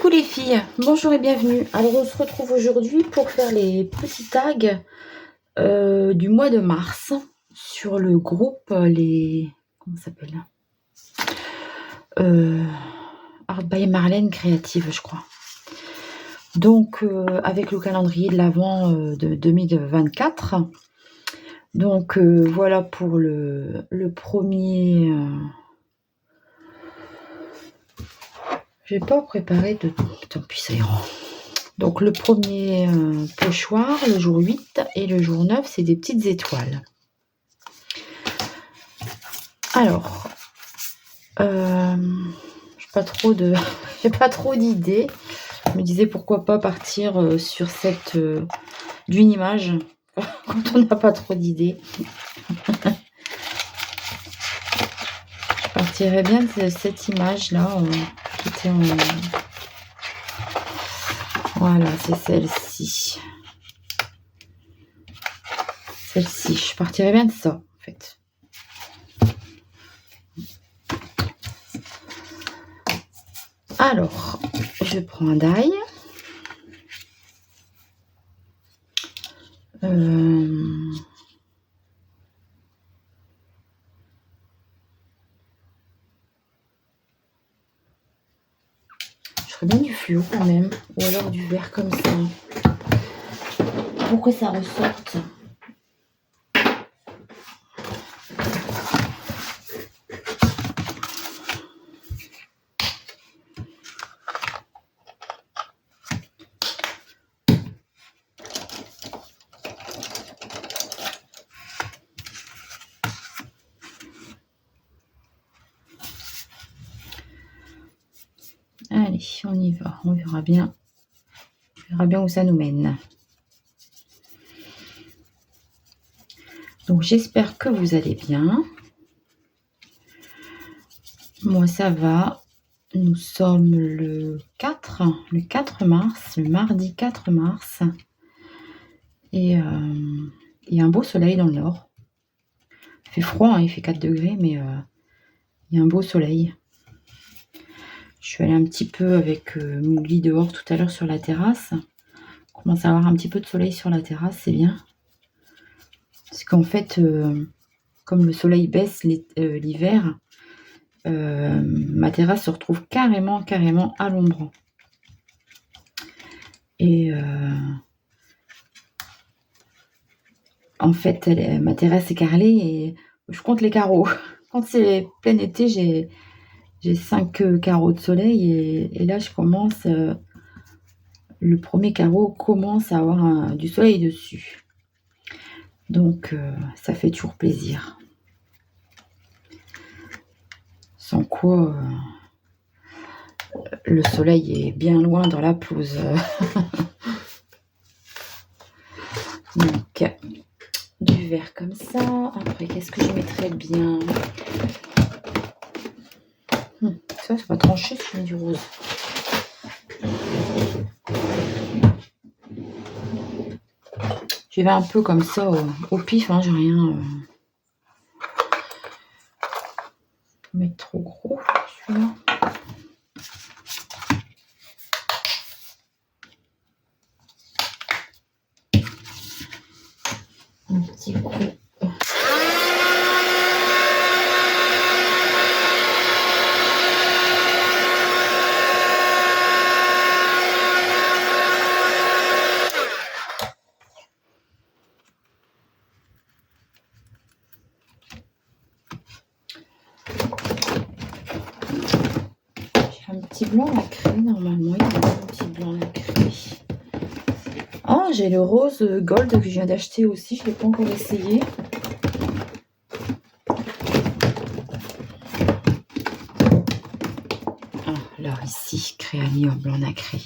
Coucou les filles, bonjour et bienvenue. Alors on se retrouve aujourd'hui pour faire les petits tags du mois de mars sur le groupe comment ça s'appelle, Art by Marlène Créative, je crois. Donc avec le calendrier de l'Avent de 2024. Donc voilà pour le premier. J'ai pas préparé de. Tant pis, ça ira. Donc le premier pochoir, le jour 8 et le jour 9, c'est des petites étoiles. Alors, j'ai pas trop d'idées. Je me disais pourquoi pas partir sur cette d'une image quand on n'a pas trop d'idées. Je partirais bien de cette image là qui était en. Voilà, c'est celle-ci. Celle-ci, je partirais bien de ça en fait. Alors, je prends un die. Je ferais bien du fluo quand même, ou alors du vert comme ça. Pour que ça ressorte. Allez, on y va, on verra bien. On verra bien où ça nous mène. Donc j'espère que vous allez bien. Moi ça va. Nous sommes le 4 mars, le mardi 4 mars. Et il y a un beau soleil dans le nord. Il fait froid, hein, il fait 4 degrés, mais il y a un beau soleil. Je suis allée un petit peu avec Mougli dehors tout à l'heure sur la terrasse. On commence à avoir un petit peu de soleil sur la terrasse, c'est bien. Parce qu'en fait, comme le soleil baisse l'hiver, ma terrasse se retrouve carrément à l'ombre. Et en fait, ma terrasse est carrelée et je compte les carreaux. Quand c'est plein été, j'ai 5 carreaux de soleil et là, je commence. Le premier carreau commence à avoir du soleil dessus. Donc, ça fait toujours plaisir. Sans quoi, le soleil est bien loin dans la pelouse. Donc, du vert comme ça. Après, qu'est-ce que je mettrais bien? Ça, c'est pas tranché si je mets du rose. J'y vais un peu comme ça au pif, hein, j'ai rien mettre trop gros celui-là. Un petit coup. J'ai un petit blanc nacré normalement. Il y a un petit blanc nacré. Ah, j'ai le rose gold que je viens d'acheter aussi. Je ne l'ai pas encore essayé. Ah, alors ici, créami en blanc nacré.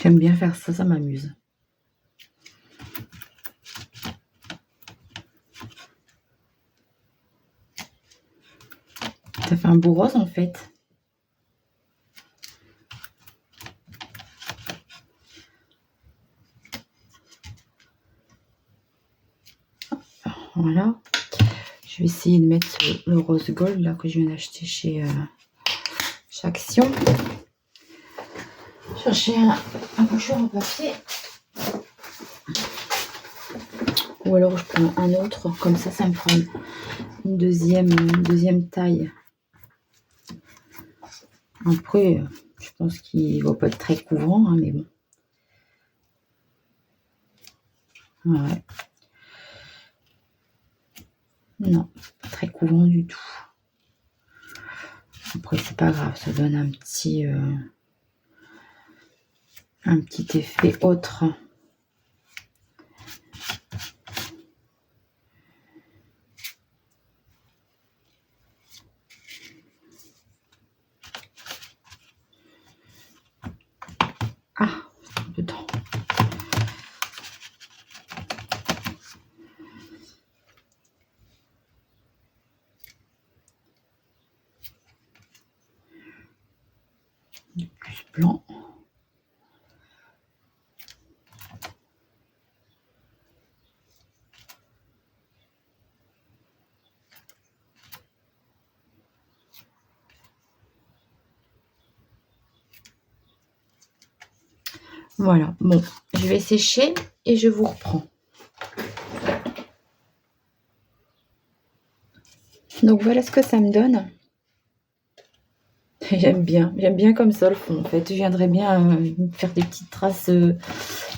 J'aime bien faire ça, ça m'amuse. Ça fait un beau rose en fait. Voilà. Je vais essayer de mettre le rose gold là que je viens d'acheter chez Action. Chercher un bouchon en papier. Ou alors je prends un autre, comme ça me fera une deuxième taille. Après, je pense qu'il ne va pas être très couvrant, hein, mais bon. Ouais. Non, pas très couvrant du tout. Après, c'est pas grave, ça donne un petit effet autre. Ah, dedans. Du plus blanc. Voilà, bon, je vais sécher et je vous reprends. Donc voilà ce que ça me donne. J'aime bien comme ça le fond en fait. Je viendrais bien faire des petites traces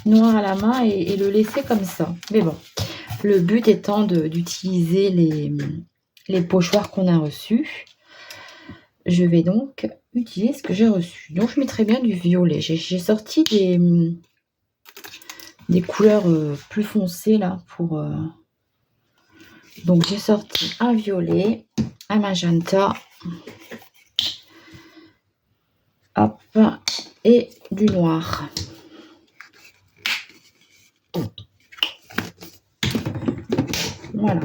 noires à la main et le laisser comme ça. Mais bon, le but étant d'utiliser les pochoirs qu'on a reçus. Je vais donc utiliser ce que j'ai reçu. Donc je mettrai bien du violet. J'ai sorti des couleurs plus foncées là pour... Donc j'ai sorti un violet, un magenta, hop, et du noir. Voilà.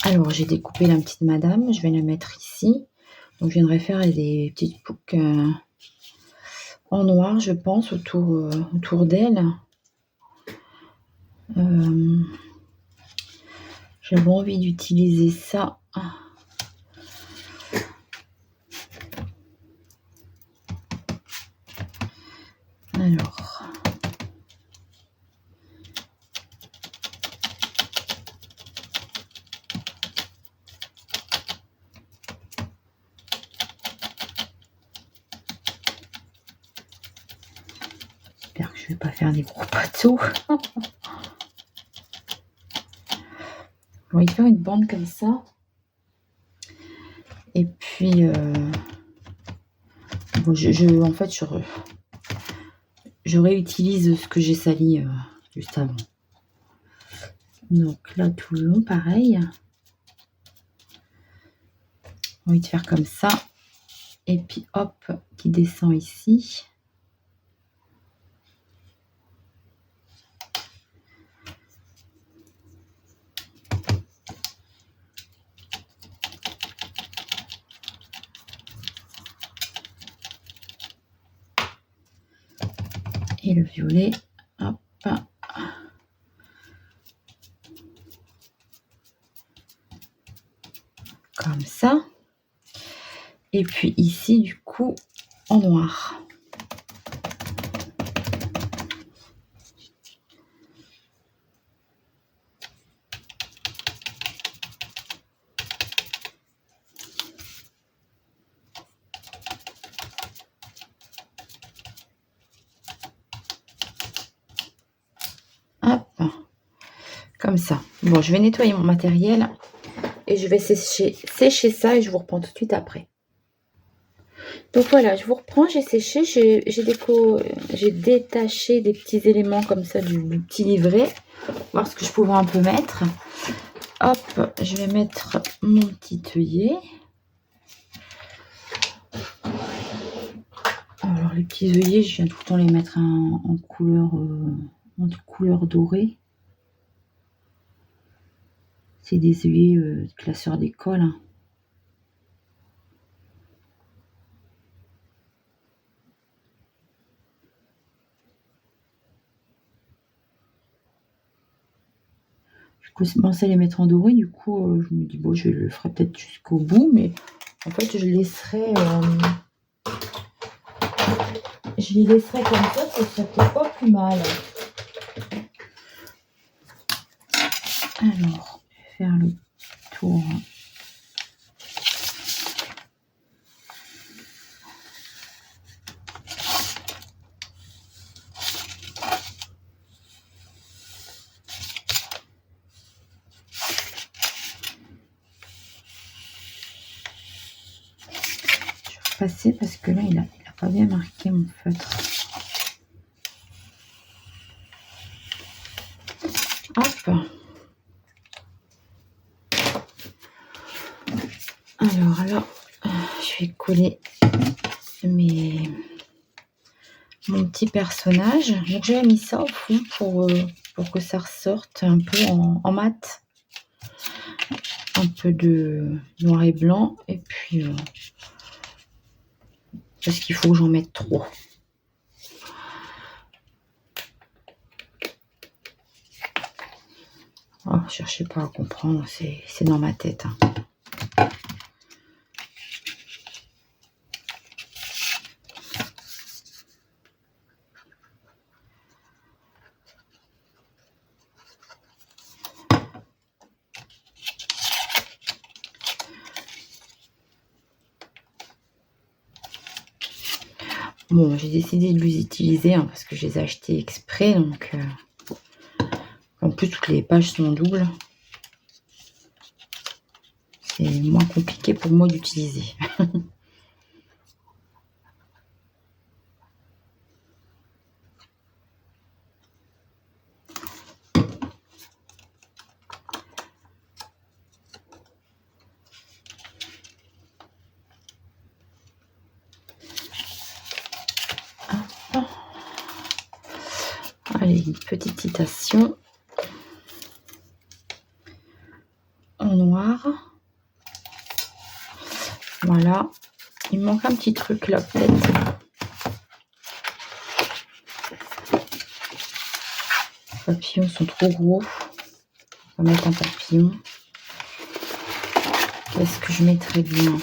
Alors j'ai découpé la petite madame, je vais la mettre ici. Donc je viendrai faire des petites boucles en noir, je pense, autour d'elle. J'avais envie d'utiliser ça. Alors, j'espère que je ne vais pas faire des gros bateaux. On va y faire une bande comme ça. Et puis, bon, en fait, je réutilise ce que j'ai sali juste avant. Donc là, tout le long, pareil. On va y faire comme ça. Et puis, hop, qui descend ici. Et le violet, hop. Comme ça. Et puis ici, du coup, en noir. Hop. Comme ça. Bon, je vais nettoyer mon matériel et je vais sécher ça et je vous reprends tout de suite après. Donc voilà, je vous reprends, j'ai séché, j'ai détaché des petits éléments comme ça du petit livret, voir ce que je pouvais un peu mettre. Hop, je vais mettre mon petit œillet. Alors les petits œillets, je viens tout le temps les mettre en couleur dorée. C'est des œillets classeurs d'école. Hein. commencer à les mettre en doré. Du coup, je me dis, bon, je le ferai peut-être jusqu'au bout, mais en fait, je les laisserai comme ça serait peut-être pas plus mal. Alors, je vais faire le tour. Passer parce que là il a pas bien marqué mon feutre. Hop. Alors là, je vais coller mon petit personnage. Donc j'ai mis ça au fond pour que ça ressorte un peu en mat. Un peu de noir et blanc et puis parce qu'il faut que j'en mette trop. Oh, cherchez pas à comprendre, c'est dans ma tête. Hein. Bon, j'ai décidé de les utiliser hein, parce que je les ai achetés exprès. Donc, en plus, toutes les pages sont doubles. C'est moins compliqué pour moi d'utiliser. Allez, une petite citation en noir. Voilà. Il me manque un petit truc là, peut-être. Les papillons sont trop gros. On va mettre un papillon. Qu'est-ce que je mettrais bien?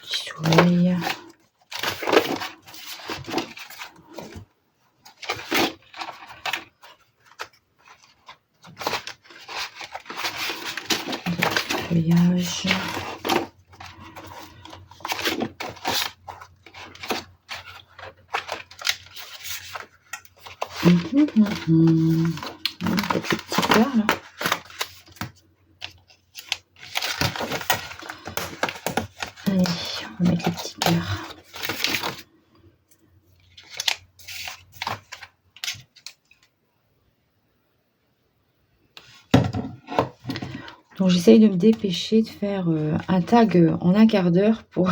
Petit soleil. Feuillage. Peut-être le petit cœur là. Allez, on va mettre le petit cœur. Donc j'essaye de me dépêcher de faire un tag en un quart d'heure pour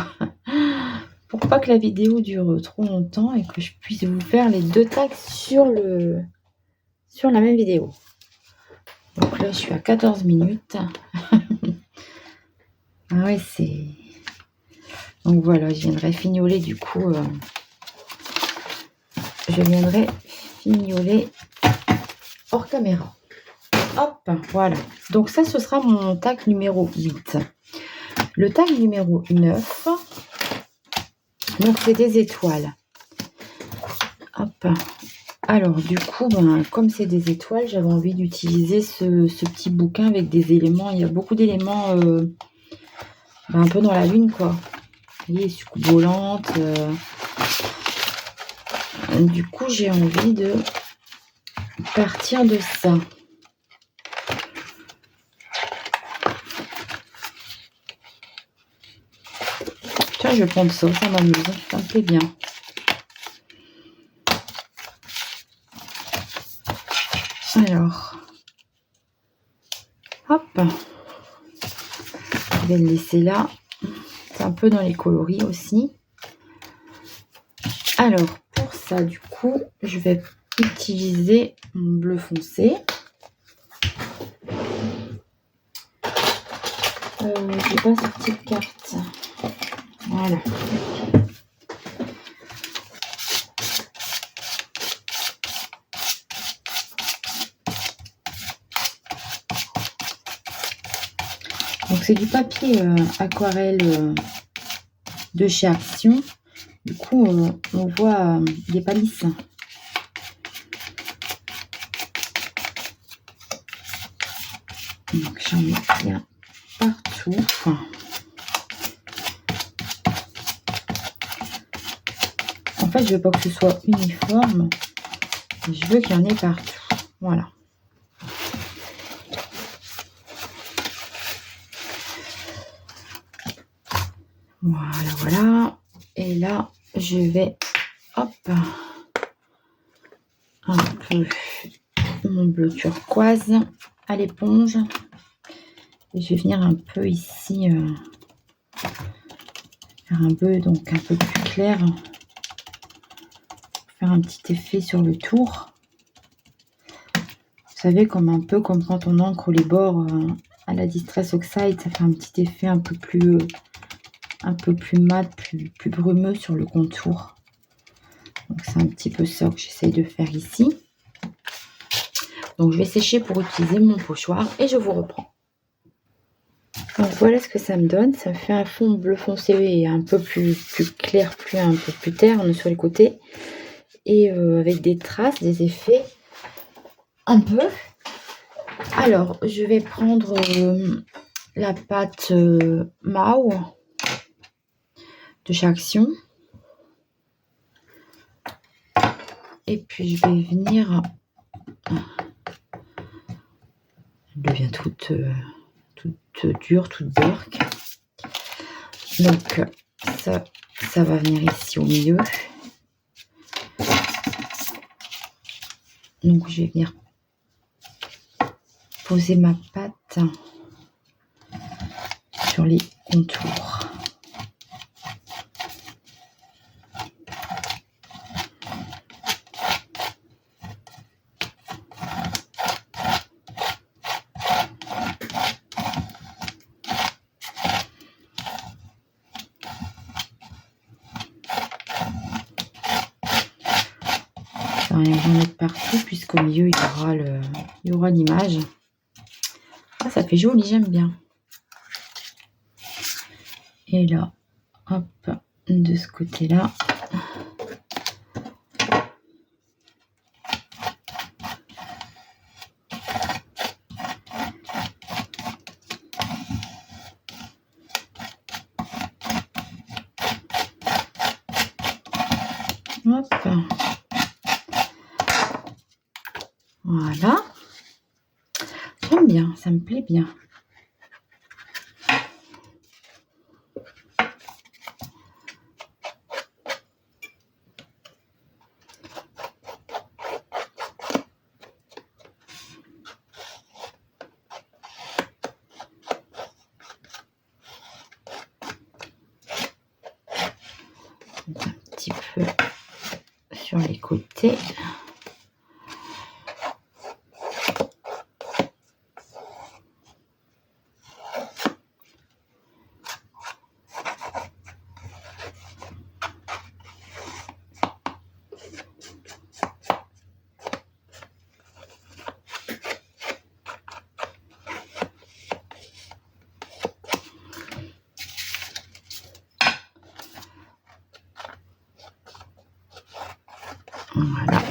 pas que la vidéo dure trop longtemps et que je puisse vous faire les deux tags sur la même vidéo. Donc là je suis à 14 minutes. Ah ouais, c'est... Donc voilà, je viendrai fignoler du coup. Je viendrai fignoler hors caméra. Hop, voilà. Donc ça, ce sera mon tag numéro 8. Le tag numéro 9, donc c'est des étoiles. Hop. Alors du coup, comme c'est des étoiles, j'avais envie d'utiliser ce petit bouquin avec des éléments. Il y a beaucoup d'éléments un peu dans la lune, quoi. Vous voyez, soucoupe volante. Du coup, j'ai envie de partir de ça. Tiens, je vais prendre ça, ça m'amuse, ça me plaît bien. Alors, hop, je vais le laisser là. C'est un peu dans les coloris aussi. Alors, pour ça, du coup, je vais utiliser mon bleu foncé. Je n'ai pas sorti de carte. Voilà. c'est du papier aquarelle de chez Action. Du coup, on voit, il n'est pas lisse. Donc, j'en mets bien partout. En fait, je veux pas que ce soit uniforme. Je veux qu'il y en ait partout. Voilà. Voilà, voilà. Et là, je vais, hop, un peu mon bleu turquoise à l'éponge. Et je vais venir un peu ici, faire un bleu donc un peu plus clair. Faire un petit effet sur le tour. Vous savez, comme un peu comme quand on encre les bords à la Distress Oxide, ça fait un petit effet un peu plus mat, plus brumeux sur le contour. Donc c'est un petit peu ça que j'essaye de faire ici. Donc je vais sécher pour utiliser mon pochoir et je vous reprends. Donc voilà ce que ça me donne. Ça me fait un fond bleu foncé et un peu plus clair, un peu plus terne sur les côtés. Et avec des traces, des effets un peu. Alors, je vais prendre la pâte Mao de chez Action. Et puis, je vais venir... Elle devient toute dure, toute burk. Donc, ça va venir ici au milieu. Donc, je vais venir poser ma pâte sur les contours. Ça va rien mettre partout puisqu'au milieu il y aura l'image. Ça fait joli, j'aime bien. Et là, hop, de ce côté-là. Hop. Voilà. J'aime bien, ça me plaît bien. Un petit peu sur les côtés. Voilà.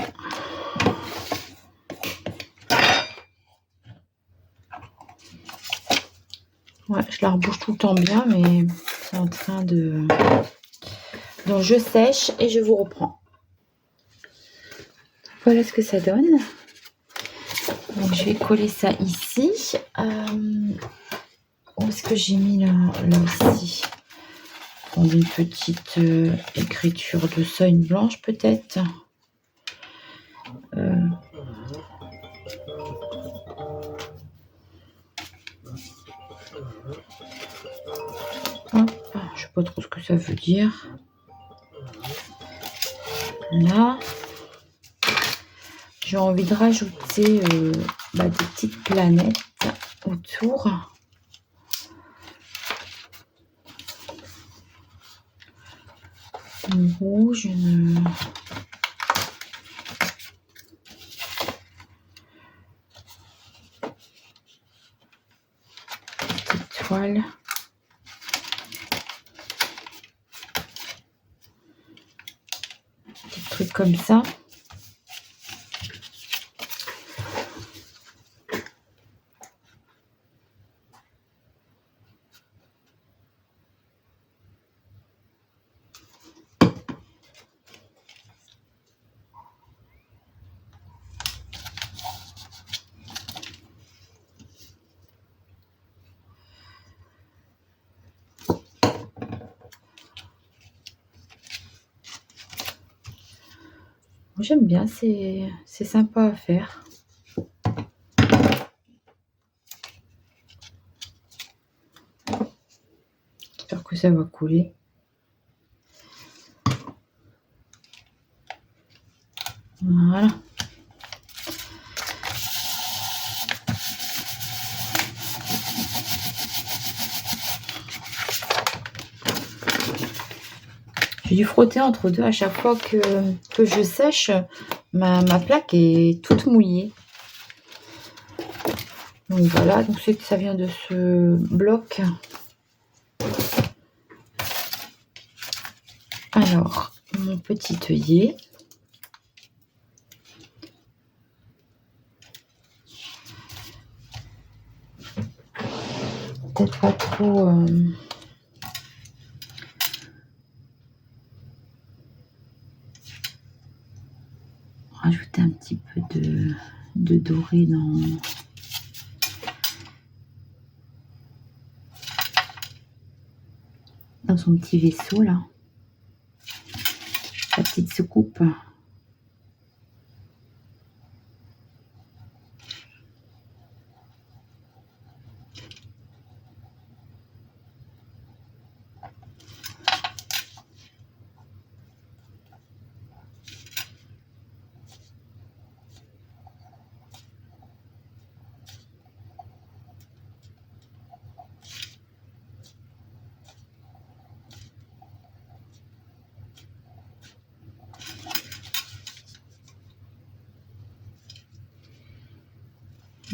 Ouais, je la rebouche tout le temps bien, mais c'est en train de... Donc je sèche et je vous reprends. Voilà ce que ça donne. Donc je vais coller ça ici. Où est-ce que j'ai mis là aussi? Dans une petite écriture de seuil blanche peut-être. Hop, je sais pas trop ce que ça veut dire. Là, j'ai envie de rajouter des petites planètes autour. Une rouge, une... petite toile toile. Des trucs comme ça. J'aime bien, c'est sympa à faire. J'espère que ça va couler. Voilà. J'ai dû frotter entre deux à chaque fois que je sèche. Ma plaque est toute mouillée. Donc voilà, donc ça vient de ce bloc. Alors, mon petit œillet. Peut-être pas trop... rajouter un petit peu de doré dans son petit vaisseau là. La petite soucoupe.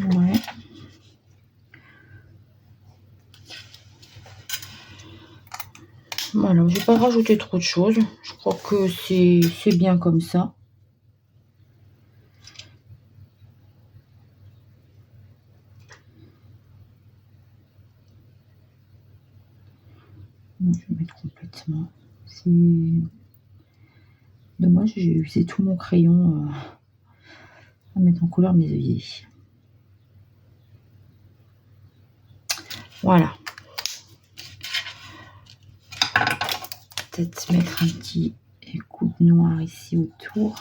Ouais. Voilà, je vais pas rajouter trop de choses. Je crois que c'est bien comme ça. Je vais mettre complètement. C'est dommage, j'ai usé tout mon crayon à mettre en couleur mes œillets. Voilà. Peut-être mettre un petit coup de noir ici autour.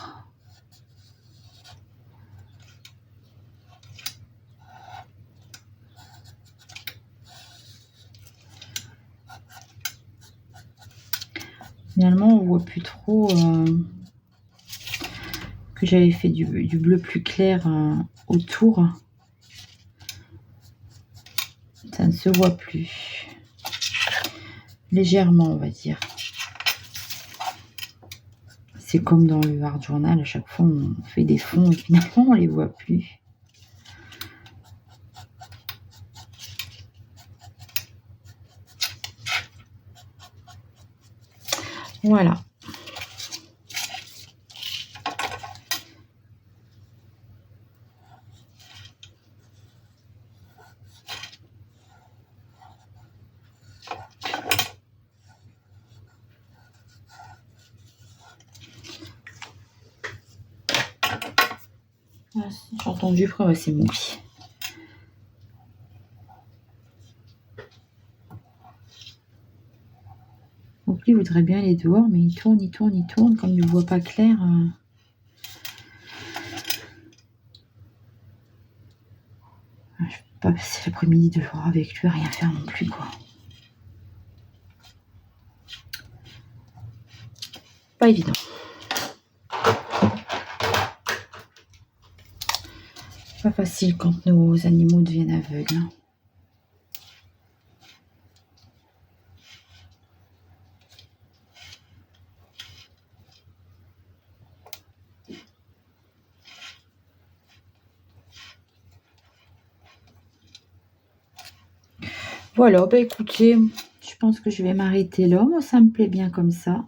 Finalement, on voit plus trop que j'avais fait du bleu plus clair autour. Ça ne se voit plus. Légèrement, on va dire. C'est comme dans le Art Journal, à chaque fois on fait des fonds et finalement on les voit plus. Voilà. J'ai entendu, après c'est mouillé. Donc lui voudrait bien aller dehors, mais il tourne, comme il ne voit pas clair. Je ne peux pas passer l'après-midi dehors avec lui à rien faire non plus, quoi. Pas évident. Pas facile quand nos animaux deviennent aveugles. Voilà, bah écoutez, je pense que je vais m'arrêter là. Moi, ça me plaît bien comme ça.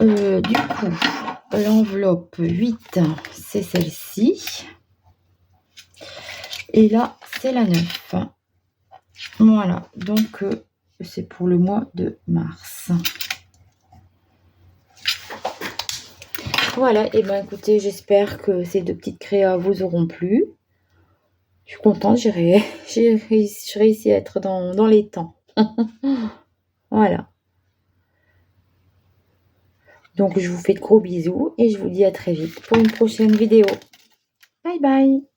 Du coup, l'enveloppe 8, c'est celle-ci. Et là, c'est la 9. Voilà, donc c'est pour le mois de mars. Voilà, et ben écoutez, j'espère que ces 2 petites créas vous auront plu. Je suis contente, j'ai réussi à être dans les temps. Voilà. Donc je vous fais de gros bisous et je vous dis à très vite pour une prochaine vidéo. Bye bye!